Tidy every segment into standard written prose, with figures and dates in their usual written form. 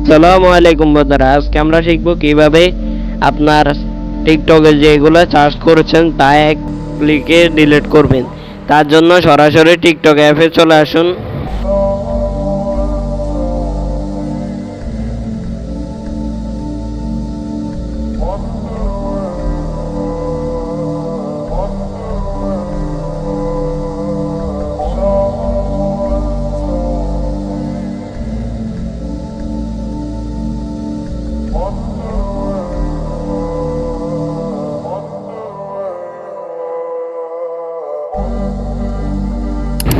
আসসালামু আলাইকুম বন্ধুরা, আজকে আমরা শিখব কিভাবে আপনার টিকটকে যেগুলো সার্চ করেছেন তা এক ক্লিকে ডিলিট করবেন। তার জন্য সরাসরি টিকটক অ্যাপে চলে আসুন।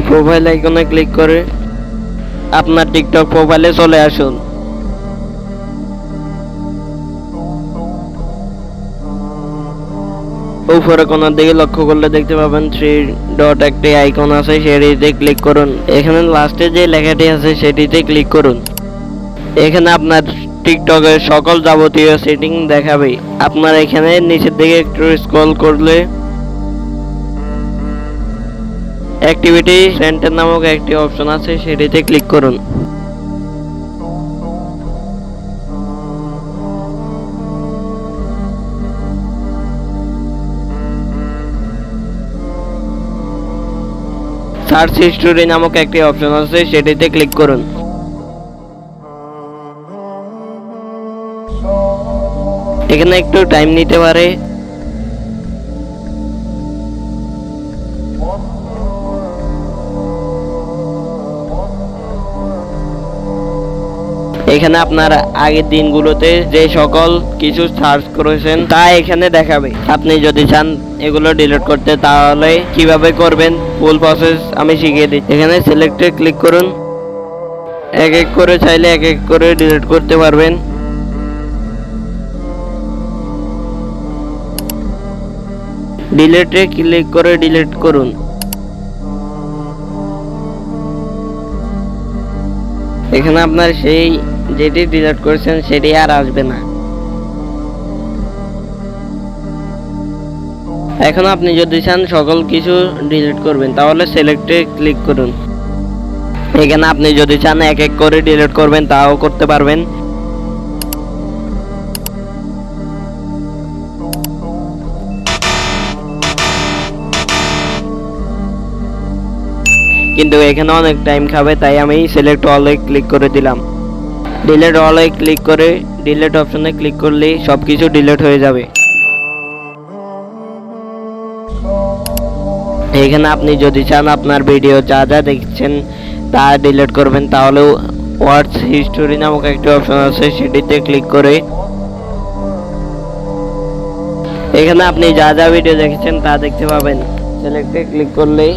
প্রোফাইল আইকনে ক্লিক করে আপনার টিকটক প্রোফাইলে চলে আসুন। উপরে কোণার দিকে লক্ষ্য করলে দেখতে পাবেন 3 ডট একটি আইকন আছে, সেটিতে ক্লিক করুন। এখানে লাস্টে যে লেখাটি আছে সেটিতে ক্লিক করুন। এখানে আপনার টিকটকের সকল যাবতীয় সেটিং দেখাবে। আপনার এখানে নিচের দিকে একটু স্ক্রল করলে অ্যাক্টিভিটি সেন্টার নামক একটি অপশন আছে, সেটিতে ক্লিক করুন। সার্চ হিস্টোরি নামক একটি অপশন আছে, সেটিতে ক্লিক করুন। এখানে একটু টাইম নিতে পারে। এখানে আপনার আগের দিনগুলোতে যে সকল কিছু সার্চ করেছেন তা এখানে দেখাবে। আপনি যদি চান এগুলো ডিলিট করতে, তাহলে কিভাবে করবেন ফুল প্রসেস আমি শিখিয়ে দিচ্ছি। এখানে সিলেক্টে ক্লিক করুন। এক এক করে চাইলে এক এক করে ডিলিট করতে পারবেন। ডিলিটে ক্লিক করে ডিলিট করুন। এখানে আপনার সেই যেটি ডিলিট করেছেন সেটি আর আসবে না। এখন আপনি যদি চান সকল কিছু ডিলিট করবেন, তাহলে সিলেক্টে ক্লিক করুন। এখানে আপনি যদি চান এক এক করে ডিলিট করবেন, তাও করতে পারবেন। কিন্তু এখানে অনেক টাইম খাবে, তাই আমি সিলেক্ট অলে ক্লিক করে দিলাম। ডিলিট অলে ক্লিক করে ডিলিট অপশনে ক্লিক করলেই সবকিছু ডিলিট হয়ে যাবে। এখানে আপনি যদি চান আপনার ভিডিও যা যা দেখছেন তা ডিলিট করবেন, তাহলে ওয়াচ হিস্টোরি নামক একটি অপশন আছে, সেটিতে ক্লিক করে এখানে আপনি যা যা ভিডিও দেখেছেন তা দেখতে পাবেন। সিলেক্টে ক্লিক করলেই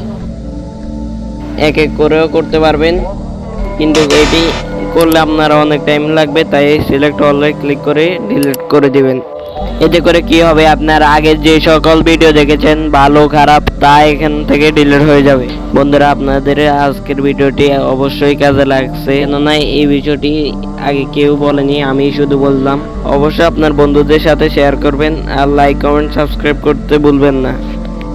এক এক করেও করতে পারবেন, কিন্তু এটি করলে আপনার অনেক টাইম লাগবে, তাই সিলেক্ট অলে ক্লিক করে ডিলিট করে দিবেন। এতে করে কি হবে, আপনার আগে যে সকল ভিডিও দেখেছেন ভালো খারাপ তা এখান থেকে ডিলিট হয়ে যাবে। বন্ধুরা, আপনাদের আজকের ভিডিওটি অবশ্যই কাজে লাগছে, কেননা এই বিষয়টি আগে কেউ বলেনি, আমি শুধু বললাম। অবশ্যই আপনার বন্ধুদের সাথে শেয়ার করবেন আর লাইক কমেন্ট সাবস্ক্রাইব করতে ভুলবেন না।